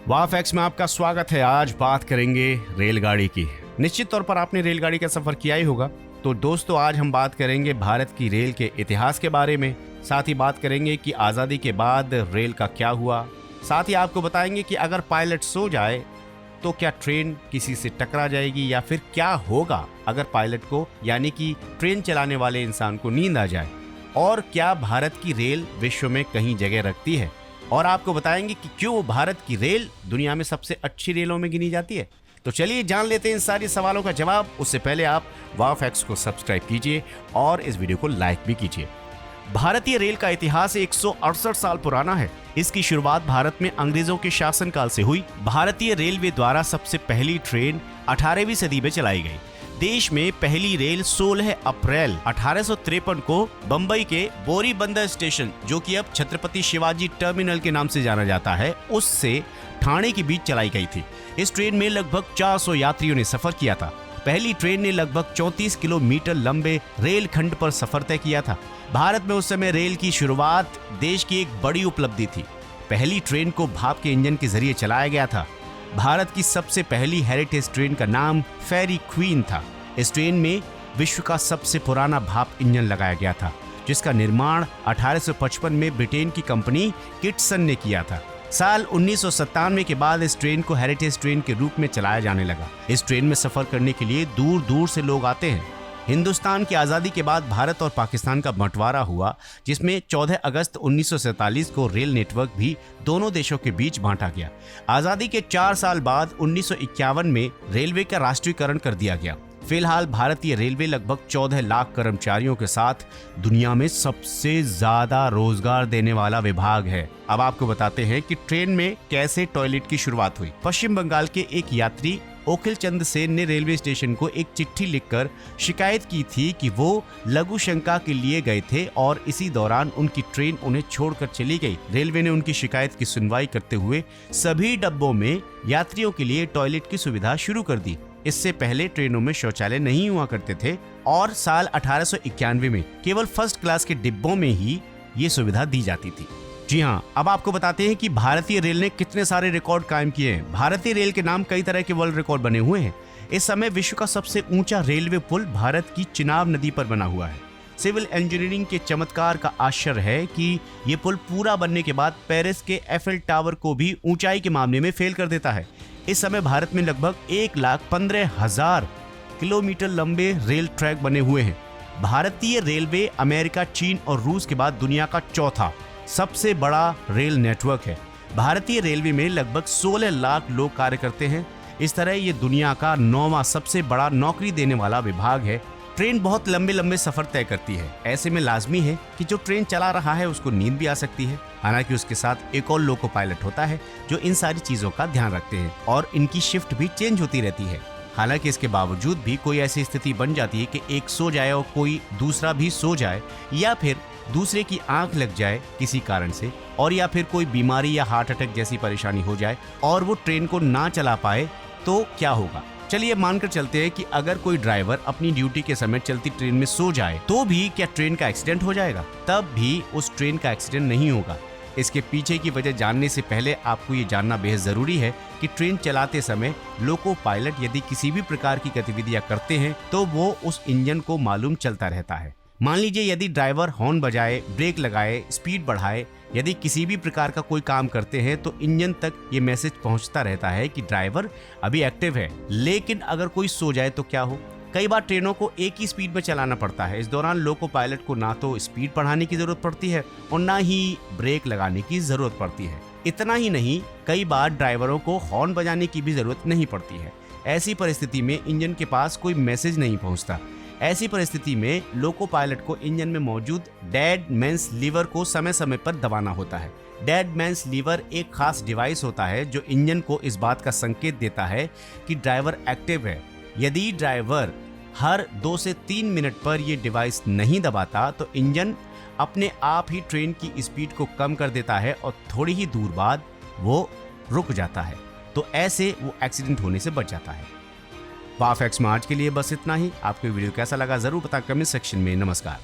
वाफएक्स में आपका स्वागत है। आज बात करेंगे रेलगाड़ी की। निश्चित तौर पर आपने रेलगाड़ी का सफर किया ही होगा। तो दोस्तों, आज हम बात करेंगे भारत की रेल के इतिहास के बारे में। साथ ही बात करेंगे कि आज़ादी के बाद रेल का क्या हुआ। साथ ही आपको बताएंगे कि अगर पायलट सो जाए तो क्या ट्रेन किसी से टकरा जाएगी, या फिर क्या होगा अगर पायलट को यानी कि ट्रेन चलाने वाले इंसान को नींद आ जाए, और क्या भारत की रेल विश्व में कहीं जगह रखती है। और आपको बताएंगे कि क्यों भारत की रेल दुनिया में सबसे अच्छी रेलों में गिनी जाती है। तो चलिए जान लेते हैं इन सारी सवालों का जवाब। उससे पहले आप वाफएक्स को सब्सक्राइब कीजिए और इस वीडियो को लाइक भी कीजिए। भारतीय रेल का इतिहास 168 साल पुराना है। इसकी शुरुआत भारत में अंग्रेजों के शासनकाल से हुई। भारतीय रेलवे द्वारा सबसे पहली ट्रेन 18वीं सदी में चलाई गई। देश में पहली रेल 16 अप्रैल 1853 को बंबई के बोरीबंदर स्टेशन, जो कि अब छत्रपति शिवाजी टर्मिनल के नाम से जाना जाता है, उससे ठाणे के बीच चलाई गई थी। इस ट्रेन में लगभग 400 यात्रियों ने सफर किया था। पहली ट्रेन ने लगभग 34 किलोमीटर लंबे रेल खंड पर सफर तय किया था। भारत में उस समय रेल की शुरुआत देश की एक बड़ी उपलब्धि थी। पहली ट्रेन को भाप के इंजन के जरिए चलाया गया था। भारत की सबसे पहली हेरिटेज ट्रेन का नाम फेरी क्वीन था। इस ट्रेन में विश्व का सबसे पुराना भाप इंजन लगाया गया था, जिसका निर्माण 1855 में ब्रिटेन की कंपनी किटसन ने किया था। साल 1997 के बाद इस ट्रेन को हेरिटेज ट्रेन के रूप में चलाया जाने लगा। इस ट्रेन में सफर करने के लिए दूर दूर से लोग आते हैं। हिंदुस्तान की आज़ादी के बाद भारत और पाकिस्तान का बंटवारा हुआ, जिसमें 14 अगस्त 1947 को रेल नेटवर्क भी दोनों देशों के बीच बांटा गया। आज़ादी के 4 साल बाद 1951 में रेलवे का राष्ट्रीयकरण कर दिया गया। फिलहाल भारतीय रेलवे लगभग 14 लाख कर्मचारियों के साथ दुनिया में सबसे ज्यादा रोजगार देने वाला विभाग है। अब आपको बताते हैं कि ट्रेन में कैसे टॉयलेट की शुरुआत हुई। पश्चिम बंगाल के एक यात्री ओखिल चंद सेन ने रेलवे स्टेशन को एक चिट्ठी लिखकर शिकायत की थी कि वो लघु शंका के लिए गए थे और इसी दौरान उनकी ट्रेन उन्हें छोड़कर चली गई। रेलवे ने उनकी शिकायत की सुनवाई करते हुए सभी डब्बों में यात्रियों के लिए टॉयलेट की सुविधा शुरू कर दी। इससे पहले ट्रेनों में शौचालय नहीं हुआ करते थे और साल 1891 में केवल फर्स्ट क्लास के डिब्बों में ही ये सुविधा दी जाती थी। जी हाँ, अब आपको बताते हैं कि भारतीय रेल ने कितने सारे रिकॉर्ड कायम किए हैं। भारतीय रेल के नाम कई तरह के वर्ल्ड रिकॉर्ड बने हुए हैं। इस समय विश्व का सबसे ऊंचा रेलवे पुल भारत की चिनाब नदी पर बना हुआ है। सिविल इंजीनियरिंग के चमत्कार का आश्चर्य है कि ये पुल पूरा बनने के बाद पेरिस के एफिल टावर को भी ऊंचाई के मामले में फेल कर देता है। इस समय भारत में लगभग 1,15,000 किलोमीटर लंबे रेल ट्रैक बने हुए हैं। भारतीय रेलवे अमेरिका, चीन और रूस के बाद दुनिया का चौथा सबसे बड़ा रेल नेटवर्क है। भारतीय रेलवे में लगभग 16 लाख लोग कार्य करते हैं। इस तरह ये दुनिया का 9वां सबसे बड़ा नौकरी देने वाला विभाग है। ट्रेन बहुत लंबे लंबे सफर तय करती है। ऐसे में लाजमी है कि जो ट्रेन चला रहा है उसको नींद भी आ सकती है। हालांकि उसके साथ एक और लोको पायलट होता है जो इन सारी चीजों का ध्यान रखते हैं और इनकी शिफ्ट भी चेंज होती रहती है। हालांकि इसके बावजूद भी कोई ऐसी स्थिति बन जाती है कि एक सो जाए और कोई दूसरा भी सो जाए, या फिर दूसरे की आंख लग जाए किसी कारण से, और या फिर कोई बीमारी या हार्ट अटैक जैसी परेशानी हो जाए और वो ट्रेन को ना चला पाए, तो क्या होगा। चलिए मानकर चलते हैं कि अगर कोई ड्राइवर अपनी ड्यूटी के समय चलती ट्रेन में सो जाए तो भी क्या ट्रेन का एक्सीडेंट हो जाएगा? तब भी उस ट्रेन का एक्सीडेंट नहीं होगा। इसके पीछे की वजह जानने से पहले आपको ये जानना बेहद जरूरी है कि ट्रेन चलाते समय लोको पायलट यदि किसी भी प्रकार की गतिविधियां करते हैं तो वो उस इंजन को मालूम चलता रहता है। मान लीजिए यदि ड्राइवर हॉर्न बजाए, ब्रेक लगाए, स्पीड बढ़ाए, यदि किसी भी प्रकार का कोई काम करते हैं तो इंजन तक ये मैसेज पहुंचता रहता है कि ड्राइवर अभी एक्टिव है। लेकिन अगर कोई सो जाए तो क्या हो? कई बार ट्रेनों को एक ही स्पीड में चलाना पड़ता है। इस दौरान लोको पायलट को ना तो स्पीड बढ़ाने की जरूरत पड़ती है और ना ही ब्रेक लगाने की जरूरत पड़ती है। इतना ही नहीं, कई बार ड्राइवरों को हॉर्न बजाने की भी जरूरत नहीं पड़ती है। ऐसी परिस्थिति में इंजन के पास कोई मैसेज नहीं पहुंचता। ऐसी परिस्थिति में लोको पायलट को इंजन में मौजूद डेड मैन्स लीवर को समय समय पर दबाना होता है। डेड मैन्स लीवर एक खास डिवाइस होता है जो इंजन को इस बात का संकेत देता है कि ड्राइवर एक्टिव है। यदि ड्राइवर हर 2 से 3 मिनट पर यह डिवाइस नहीं दबाता तो इंजन अपने आप ही ट्रेन की स्पीड को कम कर देता है और थोड़ी ही दूर बाद वो रुक जाता है। तो ऐसे वो एक्सीडेंट होने से बच जाता है। वाफएक्स में आज के लिए बस इतना ही। आपको वीडियो कैसा लगा जरूर बताएं कमेंट सेक्शन में। नमस्कार।